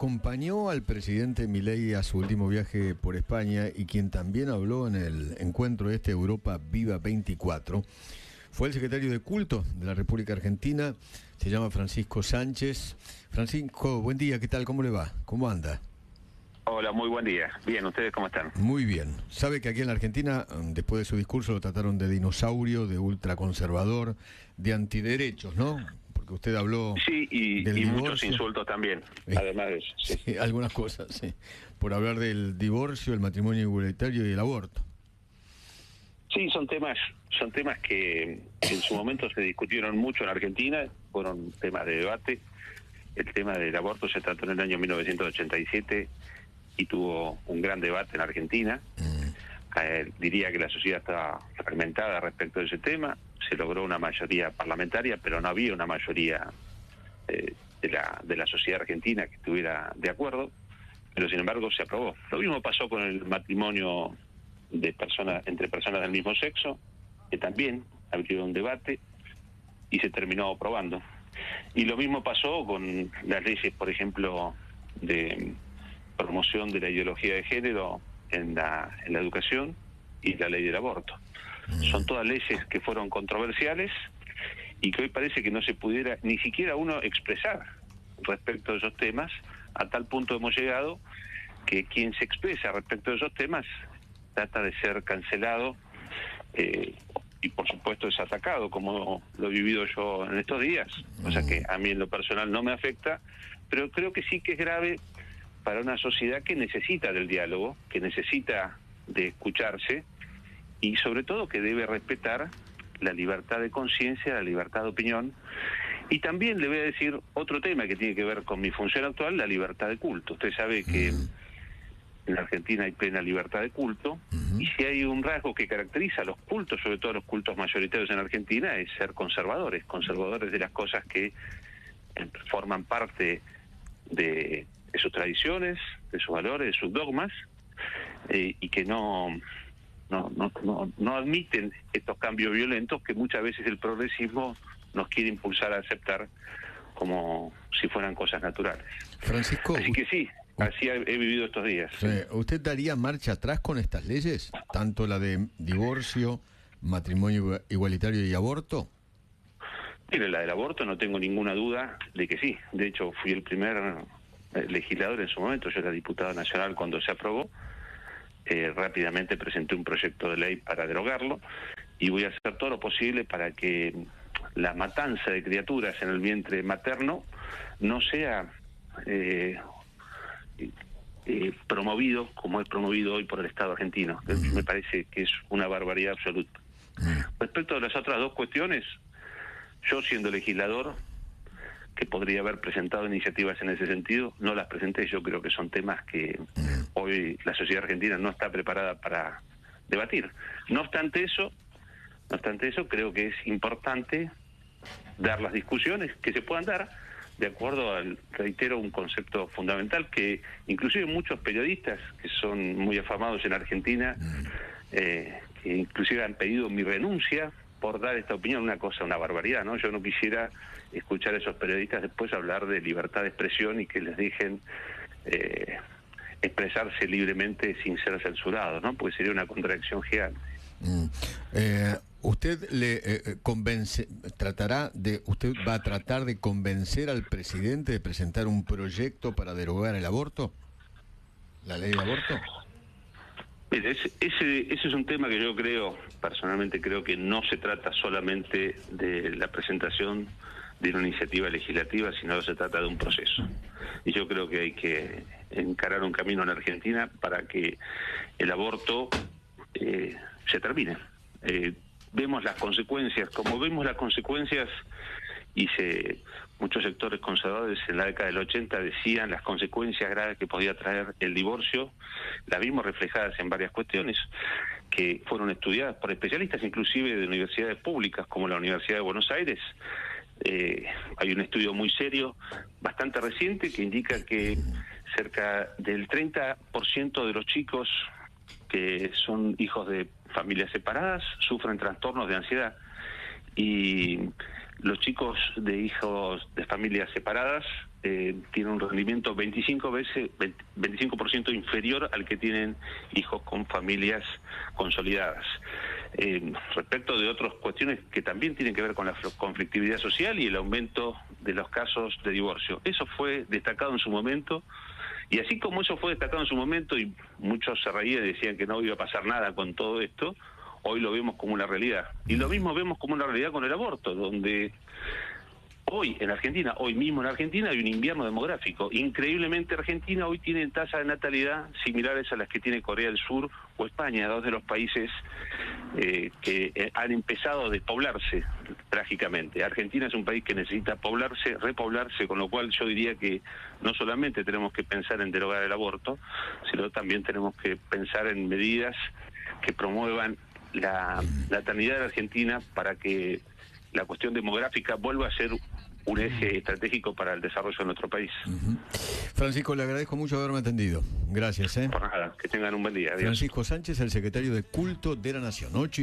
acompañó al presidente Milei a su último viaje por España y quien también habló en el encuentro Europa Viva 24, fue el secretario de Culto de la República Argentina, se llama Francisco Sánchez. Francisco, buen día, ¿qué tal? ¿Cómo le va? ¿Cómo anda? Hola, muy buen día. Bien, ¿ustedes cómo están? Muy bien. Sabe que aquí en la Argentina, después de su discurso, lo trataron de dinosaurio, de ultraconservador, de antiderechos, ¿no? Porque usted habló del y divorcio. Muchos insultos también, además de eso. Sí. Sí, algunas cosas, sí. Por hablar del divorcio, el matrimonio igualitario y el aborto. Sí, son temas que en su momento se discutieron mucho en Argentina, fueron temas de debate. El tema del aborto se trató en el año 1987 y tuvo un gran debate en Argentina. Diría que la sociedad estaba fragmentada respecto de ese tema. Se logró una mayoría parlamentaria, pero no había una mayoría de la sociedad argentina que estuviera de acuerdo, pero sin embargo se aprobó. Lo mismo pasó con el matrimonio entre personas del mismo sexo, que también abrió un debate y se terminó aprobando. Y lo mismo pasó con las leyes, por ejemplo, de promoción de la ideología de género en la educación y la ley del aborto. Son todas leyes que fueron controversiales y que hoy parece que no se pudiera ni siquiera uno expresar respecto de esos temas. A tal punto hemos llegado que quien se expresa respecto de esos temas trata de ser cancelado y por supuesto es atacado, como lo he vivido yo en estos días. O sea que a mí en lo personal no me afecta, pero creo que sí que es grave para una sociedad que necesita del diálogo, que necesita de escucharse y sobre todo que debe respetar la libertad de conciencia, la libertad de opinión. Y también le voy a decir otro tema que tiene que ver con mi función actual, la libertad de culto. Usted sabe que en Argentina hay plena libertad de culto, y si hay un rasgo que caracteriza a los cultos, sobre todo los cultos mayoritarios en Argentina, es ser conservadores de las cosas que forman parte de sus tradiciones, de sus valores, de sus dogmas, y que no admiten estos cambios violentos que muchas veces el progresismo nos quiere impulsar a aceptar como si fueran cosas naturales. Francisco, así que sí, así he vivido estos días. ¿Usted daría marcha atrás con estas leyes? Tanto la de divorcio, matrimonio igualitario y aborto. Mire, la del aborto no tengo ninguna duda de que sí. De hecho, fui el primer legislador en su momento. Yo era diputado nacional cuando se aprobó. Rápidamente presenté un proyecto de ley para derogarlo y voy a hacer todo lo posible para que la matanza de criaturas en el vientre materno no sea promovido como es promovido hoy por el Estado argentino. Me parece que es una barbaridad absoluta. Respecto a las otras dos cuestiones, yo siendo legislador, que podría haber presentado iniciativas en ese sentido, no las presenté. Yo creo que son temas que hoy la sociedad argentina no está preparada para debatir. No obstante eso, creo que es importante dar las discusiones que se puedan dar de acuerdo al, reitero, un concepto fundamental que inclusive muchos periodistas que son muy afamados en Argentina, que inclusive han pedido mi renuncia por dar esta opinión, una barbaridad, ¿no? Yo no quisiera escuchar a esos periodistas después hablar de libertad de expresión y que les dejen expresarse libremente sin ser censurados, ¿no? Porque sería una contradicción gigante. ¿Usted usted va a tratar de convencer al presidente de presentar un proyecto para derogar el aborto? ¿La ley de aborto? Mire, ese es un tema que yo personalmente creo que no se trata solamente de la presentación de una iniciativa legislativa, sino que se trata de un proceso. Y yo creo que hay que encarar un camino en Argentina para que el aborto se termine. Vemos las consecuencias, y muchos sectores conservadores en la década del 80 decían las consecuencias graves que podía traer el divorcio. Las vimos reflejadas en varias cuestiones que fueron estudiadas por especialistas, inclusive de universidades públicas como la Universidad de Buenos Aires. Hay un estudio muy serio, bastante reciente, que indica que cerca del 30% de los chicos que son hijos de familias separadas sufren trastornos de ansiedad, y los chicos de hijos de familias separadas tiene un rendimiento 25% inferior al que tienen hijos con familias consolidadas. Respecto de otras cuestiones que también tienen que ver con la conflictividad social y el aumento de los casos de divorcio. Eso fue destacado en su momento, y así como eso fue destacado en su momento y muchos se reían y decían que no iba a pasar nada con todo esto, hoy lo vemos como una realidad. Y lo mismo vemos como una realidad con el aborto, donde hoy en Argentina, hoy mismo en Argentina hay un invierno demográfico. Increíblemente Argentina hoy tiene tasas de natalidad similares a las que tiene Corea del Sur o España, dos de los países que han empezado a despoblarse trágicamente. Argentina es un país que necesita poblarse, repoblarse, con lo cual yo diría que no solamente tenemos que pensar en derogar el aborto, sino también tenemos que pensar en medidas que promuevan la natalidad de Argentina para que la cuestión demográfica vuelva a ser un eje estratégico para el desarrollo de nuestro país. Francisco, le agradezco mucho haberme atendido. Gracias. Por nada, que tengan un buen día. Adiós. Francisco Sánchez, el secretario de Culto de la Nación. 8